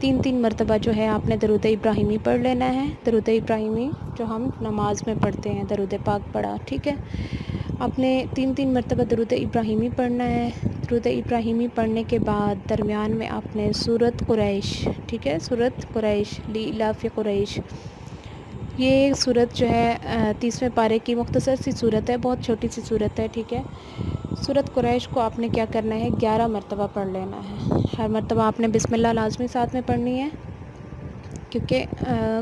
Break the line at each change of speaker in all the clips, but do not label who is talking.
3 مرتبہ جو ہے آپ نے درود ابراہیمی پڑھ لینا ہے، درود ابراہیمی جو ہم نماز میں پڑھتے ہیں، درود پاک پڑھا، ٹھیک ہے۔ آپ نے 3 مرتبہ درود ابراہیمی پڑھنا ہے۔ درود ابراہیمی پڑھنے کے بعد درمیان میں آپ نے سورۃ قریش، ٹھیک ہے، سورۃ قریش، لإلاف قریش، یہ سورت جو ہے 30ویں پارے کی مختصر سی صورت ہے، بہت چھوٹی سی صورت ہے، ٹھیک ہے۔ سورۃ قریش کو آپ نے کیا کرنا ہے، 11 مرتبہ پڑھ لینا ہے۔ ہر مرتبہ آپ نے بسم اللہ لازمی ساتھ میں پڑھنی ہے، کیونکہ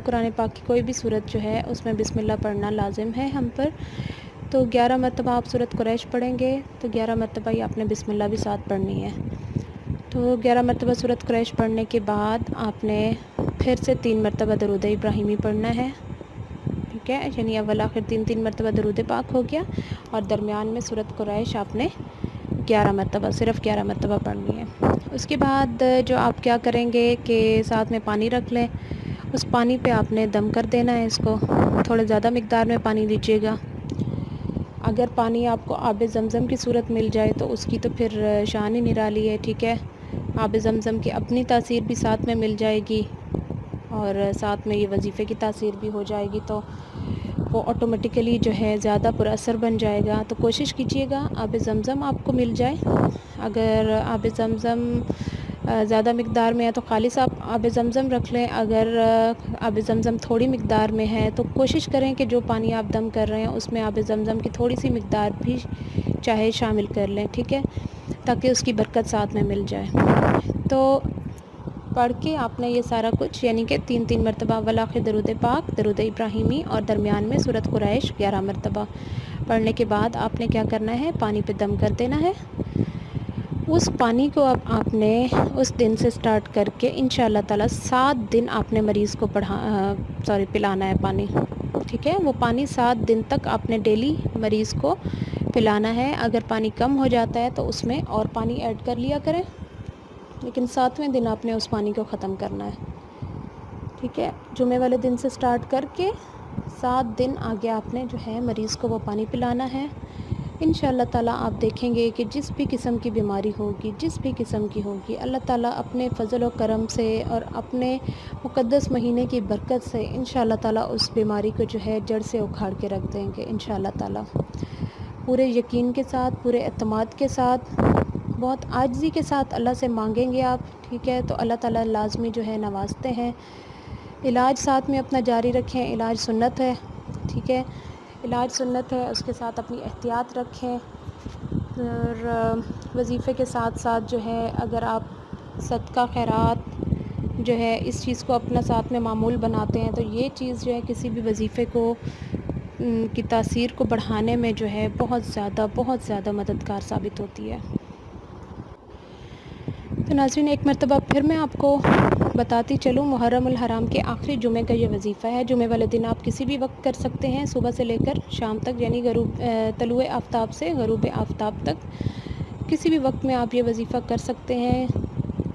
قرآن پاک کی کوئی بھی صورت جو ہے اس میں بسم اللہ پڑھنا لازم ہے ہم پر۔ تو 11 مرتبہ آپ سورۃ قریش پڑھیں گے تو 11 مرتبہ ہی آپ نے بسم اللہ بھی ساتھ پڑھنی ہے۔ تو 11 مرتبہ سورۃ قریش پڑھنے کے بعد آپ نے پھر سے 3 مرتبہ درود ابراہیمی پڑھنا ہے، ٹھیک ہے، یعنی اول آخر 3 مرتبہ درود پاک ہو گیا، اور درمیان میں سورۃ قریش آپ نے 11 مرتبہ، صرف 11 مرتبہ پڑھنی ہے۔ اس کے بعد جو آپ کیا کریں گے کہ ساتھ میں پانی رکھ لیں، اس پانی پہ آپ نے دم کر دینا ہے اس کو، تھوڑے زیادہ مقدار میں پانی لیجیے گا۔ اگر پانی آپ کو آب زمزم کی صورت مل جائے تو اس کی تو پھر شان ہی نرالی ہے، ٹھیک ہے۔ آب زمزم کی اپنی تاثیر بھی ساتھ میں مل جائے گی، اور ساتھ میں یہ وظیفے کی تاثیر بھی ہو جائے گی، تو وہ آٹومیٹیکلی جو ہے زیادہ پر اثر بن جائے گا۔ تو کوشش کیجیے گا آب زمزم آپ کو مل جائے۔ اگر آب زمزم زیادہ مقدار میں ہے تو خالص آپ آب زمزم رکھ لیں، اگر آب زمزم تھوڑی مقدار میں ہے تو کوشش کریں کہ جو پانی آپ دم کر رہے ہیں اس میں آب زمزم کی تھوڑی سی مقدار بھی چاہے شامل کر لیں، ٹھیک ہے، تاکہ اس کی برکت ساتھ میں مل جائے۔ تو پڑھ کے آپ نے یہ سارا کچھ، یعنی کہ 3 مرتبہ اول آخر درود پاک، درود ابراہیمی، اور درمیان میں سورۃ قریش 11 مرتبہ پڑھنے کے بعد آپ نے کیا کرنا ہے، پانی پہ دم کر دینا ہے۔ اس پانی کو اب آپ نے اس دن سے سٹارٹ کر کے انشاءاللہ تعالی 7 دن آپ نے مریض کو پلانا ہے پانی، ٹھیک ہے۔ وہ پانی 7 دن تک آپ نے ڈیلی مریض کو پلانا ہے۔ اگر پانی کم ہو جاتا ہے تو اس میں اور پانی ایڈ کر لیا کریں، لیکن 7ویں دن آپ نے اس پانی کو ختم کرنا ہے، ٹھیک ہے۔ جمعے والے دن سے سٹارٹ کر کے 7 دن آگے آپ نے جو ہے مریض کو وہ پانی پلانا ہے۔ انشاءاللہ تعالیٰ آپ دیکھیں گے کہ جس بھی قسم کی بیماری ہوگی، جس بھی قسم کی ہوگی، اللہ تعالیٰ اپنے فضل و کرم سے اور اپنے مقدس مہینے کی برکت سے انشاءاللہ تعالیٰ اس بیماری کو جو ہے جڑ سے اکھاڑ کے رکھ دیں گے انشاءاللہ تعالیٰ۔ پورے یقین کے ساتھ، پورے اعتماد کے ساتھ، بہت عاجزی کے ساتھ اللہ سے مانگیں گے آپ، ٹھیک ہے، تو اللہ تعالیٰ لازمی جو ہے نوازتے ہیں۔ علاج ساتھ میں اپنا جاری رکھیں، علاج سنت ہے، ٹھیک ہے، علاج سنت ہے، اس کے ساتھ اپنی احتیاط رکھیں۔ اور وظیفے کے ساتھ ساتھ جو ہے اگر آپ صدقہ خیرات جو ہے اس چیز کو اپنا ساتھ میں معمول بناتے ہیں تو یہ چیز جو ہے کسی بھی وظیفے کو کی تاثیر کو بڑھانے میں جو ہے بہت زیادہ مددگار ثابت ہوتی ہے۔ تو ناظرین، ایک مرتبہ پھر میں آپ کو بتاتی چلوں، محرم الحرام کے آخری جمعے کا یہ وظیفہ ہے۔ جمعے والے دن آپ کسی بھی وقت کر سکتے ہیں، صبح سے لے کر شام تک، یعنی طلوع آفتاب سے غروب آفتاب تک کسی بھی وقت میں آپ یہ وظیفہ کر سکتے ہیں۔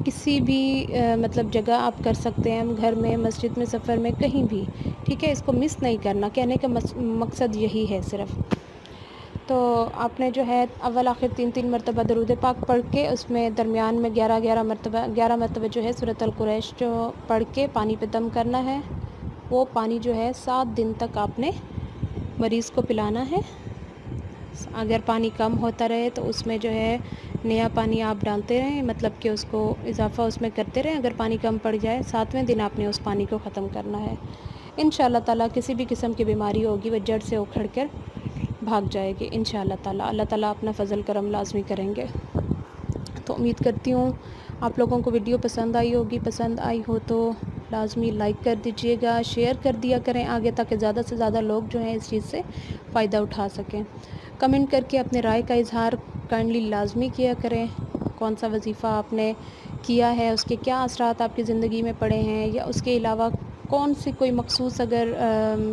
کسی بھی مطلب جگہ آپ کر سکتے ہیں، گھر میں، مسجد میں، سفر میں، کہیں بھی، ٹھیک ہے۔ اس کو مس نہیں کرنا، کہنے کا مقصد یہی ہے صرف۔ تو آپ نے جو ہے اول آخر 3 مرتبہ درود پاک پڑھ کے اس میں درمیان میں 11 مرتبہ جو ہے سورۃ القریش جو پڑھ کے پانی پہ دم کرنا ہے۔ وہ پانی جو ہے 7 دن تک آپ نے مریض کو پلانا ہے۔ اگر پانی کم ہوتا رہے تو اس میں جو ہے نیا پانی آپ ڈالتے رہیں، مطلب کہ اس کو اضافہ اس میں کرتے رہیں۔ اگر پانی کم پڑ جائے 7ویں دن آپ نے اس پانی کو ختم کرنا ہے۔ انشاءاللہ تعالیٰ کسی بھی قسم کی بیماری ہوگی وہ جڑ سے اکھڑ کر بھاگ جائے گی انشاءاللہ تعالیٰ۔ اللہ تعالیٰ اپنا فضل کرم لازمی کریں گے۔ تو امید کرتی ہوں آپ لوگوں کو ویڈیو پسند آئی ہوگی۔ پسند آئی ہو تو لازمی لائک کر دیجیے گا، شیئر کر دیا کریں آگے، تاکہ زیادہ سے زیادہ لوگ جو ہیں اس چیز سے فائدہ اٹھا سکیں۔ کمنٹ کر کے اپنے رائے کا اظہار کائنڈلی لازمی کیا کریں۔ کون سا وظیفہ آپ نے کیا ہے، اس کے کیا اثرات آپ کی زندگی میں پڑے ہیں، یا اس کے علاوہ کون سی کوئی مخصوص اگر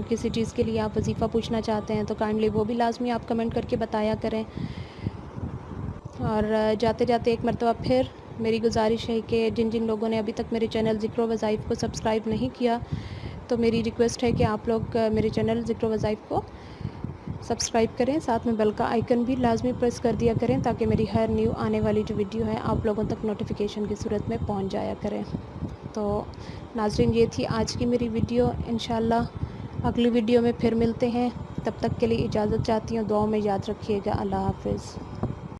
کسی چیز کے لیے آپ وظیفہ پوچھنا چاہتے ہیں تو کائنڈلی وہ بھی لازمی آپ کمنٹ کر کے بتایا کریں۔ اور جاتے جاتے ایک مرتبہ پھر میری گزارش ہے کہ جن لوگوں نے ابھی تک میرے چینل ذکر و وظائف کو سبسکرائب نہیں کیا تو میری ریکویسٹ ہے کہ آپ لوگ میرے چینل ذکر و وظائف کو سبسکرائب کریں، ساتھ میں بیل کا آئیکن بھی لازمی پریس کر دیا کریں تاکہ میری ہر نیو آنے والی جو ویڈیو ہے آپ لوگوں تک نوٹیفیکیشن کی صورت میں پہنچ جایا کریں۔ تو ناظرین یہ تھی آج کی میری ویڈیو، انشاءاللہ اگلی ویڈیو میں پھر ملتے ہیں، تب تک کے لیے اجازت چاہتی ہوں، دعاؤں میں یاد رکھیے گا۔ اللہ حافظ۔